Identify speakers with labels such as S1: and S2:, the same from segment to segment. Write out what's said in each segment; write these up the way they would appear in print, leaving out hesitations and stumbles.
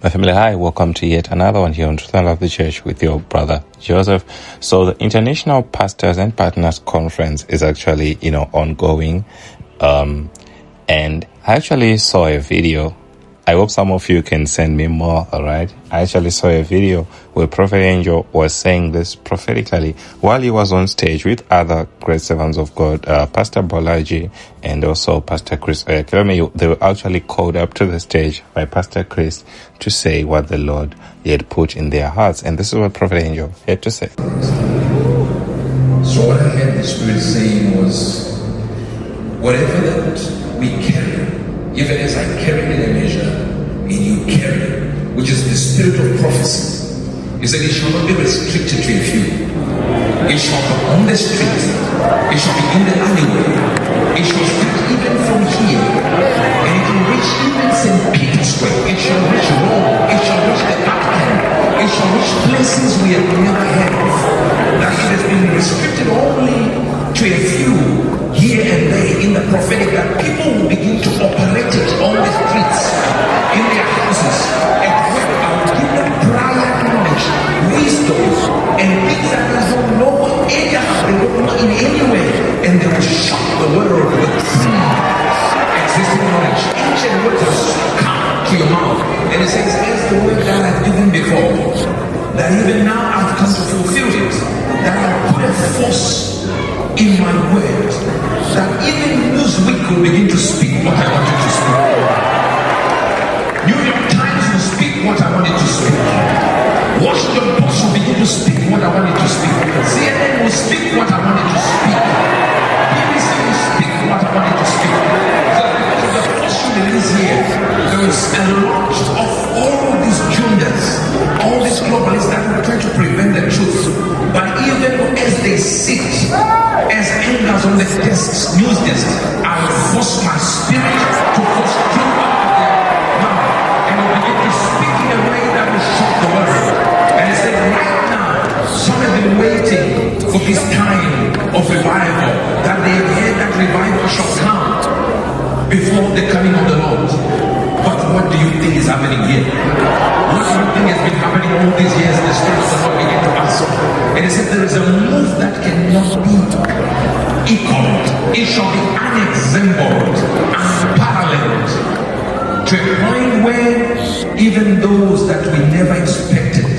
S1: My family, hi, welcome to yet another one here on Truth and Love the Church with your brother Joseph. So the International Pastors and Partners Conference is actually, ongoing. And I actually saw a video. I hope some of you can send me more, alright? I actually saw a video where Prophet Angel was saying this prophetically while he was on stage with other great servants of God, Pastor Bolaji and also Pastor Chris. They were actually called up to the stage by Pastor Chris to say what the Lord had put in their hearts. And this is what Prophet Angel had to say.
S2: So what I heard the Spirit saying was, whatever that we carry, even as I carry in a measure, and you carry, which is the spirit of prophecy. He said, it shall not be restricted to a few. It shall be on the street. It shall be in the alleyway. It shall start even from here. And it will reach even St. Peter's Square. It shall reach Rome. It shall reach the Vatican. It shall reach places we have never heard of. That it has been restricted only to a few here and there in the prophetic, that people will begin to operate it on the streets, in their houses, at work. I will give them prior knowledge, wisdom, and things that they don't know anyhow, they don't know in any way, and they will shock the world with existing knowledge. Ancient words will come to your mouth, and it says, as the word that I've given before, that even now I've come to fulfill it, that I put a force in my word, that even Newsweek will begin to speak what I want it to speak. New York Times will speak what I want it to speak. Washington Post will begin to speak what I want it to speak. CNN will speak what I want it to speak. BBC will speak what I want it to speak. So because of the force you release here, there is a launch of all these juniors, all these globalists that will try to prevent the truth. But even as they sit as angels on the desks, news desks, I will force my spirit to force truth out of their mouth, and will begin to speak in a way that will shock the world. And he said, right now, some have been waiting for this time of revival, that they have heard that revival shall come before the coming of the Lord. But what do you think is happening here? What do you think has been happening all these years? The Spirit of the Lord began to ask. And he said, there is a move that cannot be equaled. It shall be unexampled, unparalleled, to a point where even those that we never expected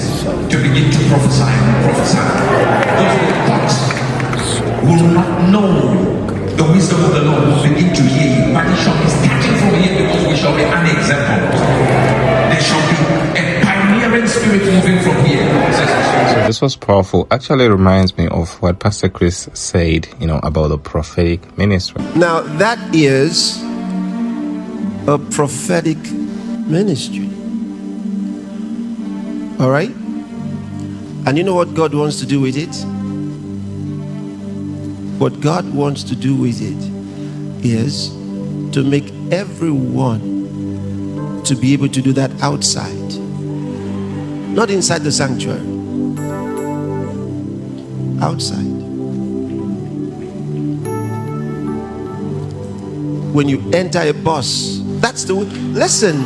S2: to begin to prophesy, those we thought will not know the wisdom of the Lord, will begin to hear you. But it shall be starting from here, because we shall be unexampled. There shall be a pioneering spirit moving from here.
S1: So this was powerful. Actually reminds me of what Pastor Chris said, about the prophetic ministry.
S3: Now that is a prophetic ministry. All right? And you know what God wants to do with it? What God wants to do with it is to make everyone to be able to do that outside, not inside the sanctuary, outside. When you enter a bus, that's the way. Listen,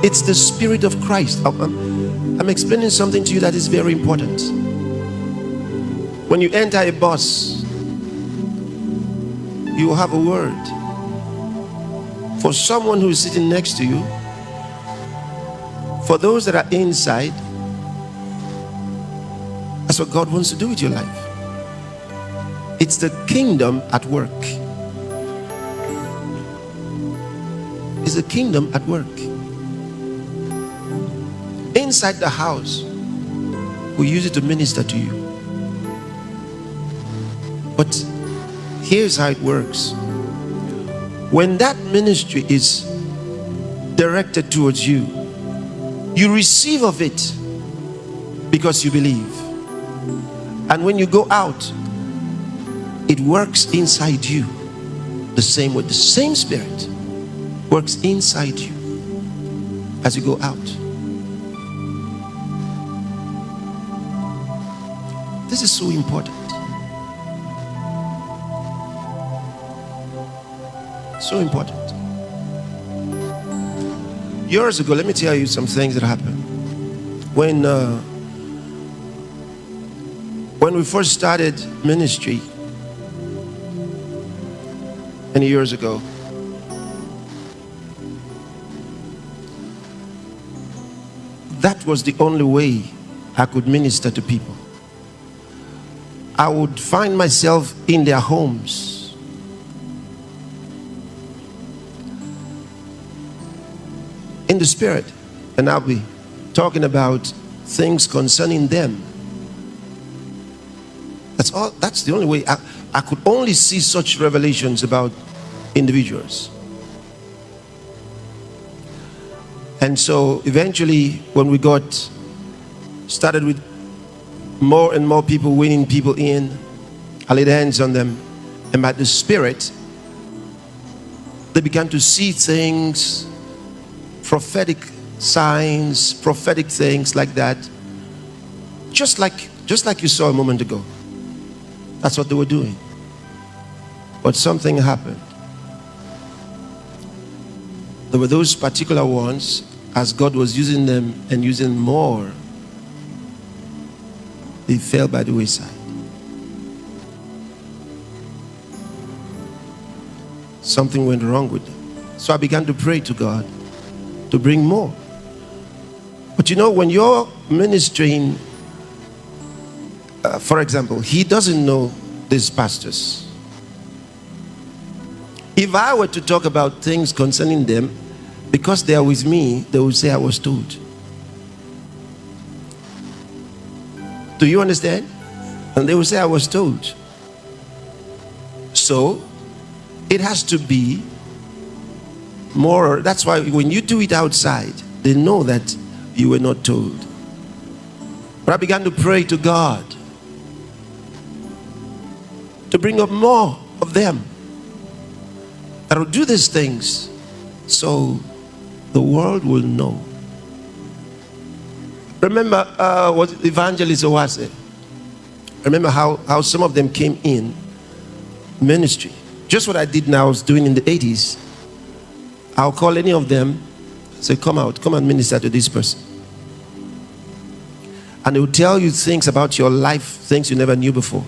S3: it's the Spirit of Christ. I'm explaining something to you that is very important. When you enter a bus, you will have a word for someone who is sitting next to you. For those that are inside, that's what God wants to do with your life. It's the kingdom at work. It's the kingdom at work. Inside the house, we use it to minister to you. But here's how it works. When that ministry is directed towards you, you receive of it because you believe. And when you go out, it works inside you the same way. The same Spirit works inside you as you go out. This is so important. So important. Years ago, let me tell you some things that happened. When we first started ministry many years ago, that was the only way I could minister to people. I would find myself in their homes, in the spirit, and I'll be talking about things concerning them. That's the only way. I could only see such revelations about individuals. And so eventually, when we got started with more and more people, winning people in, I laid hands on them, and by the Spirit, they began to see things, prophetic signs, prophetic things like that, just like you saw a moment ago. That's what they were doing. But something happened. There were those particular ones, as God was using them and using more, they fell by the wayside. Something went wrong with them. So I began to pray to God to bring more. But you know, when you're ministering, for example, he doesn't know these pastors. If I were to talk about things concerning them, because they are with me, they will say I was told. Do you understand? And they will say I was told. So it has to be more. That's why when you do it outside, they know that you were not told. But I began to pray to God to bring up more of them that will do these things, so the world will know. Remember what Evangelist Owase, remember how some of them came in ministry. Just what I did now, I was doing in the 80s. I'll call any of them, say, come out, come and minister to this person. And they will tell you things about your life, things you never knew before.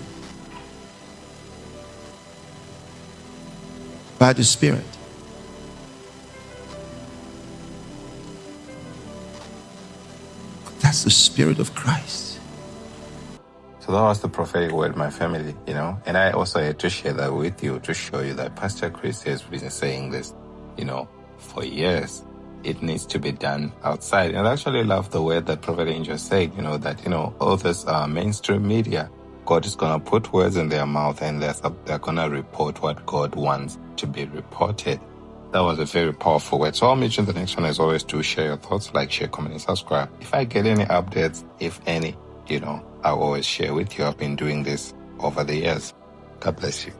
S3: By the Spirit. That's the Spirit of Christ.
S1: So that was the prophetic word, my family, and I also had to share that with you to show you that Pastor Chris has been saying this, for years. It needs to be done outside. And I actually love the word that Prophet Angel said, that, all this mainstream media, God is going to put words in their mouth and they're going to report what God wants to be reported. That was a very powerful word. So I'll meet you in the next one. As always, to share your thoughts, like, share, comment, and subscribe. If I get any updates, if any, I'll always share with you. I've been doing this over the years. God bless you.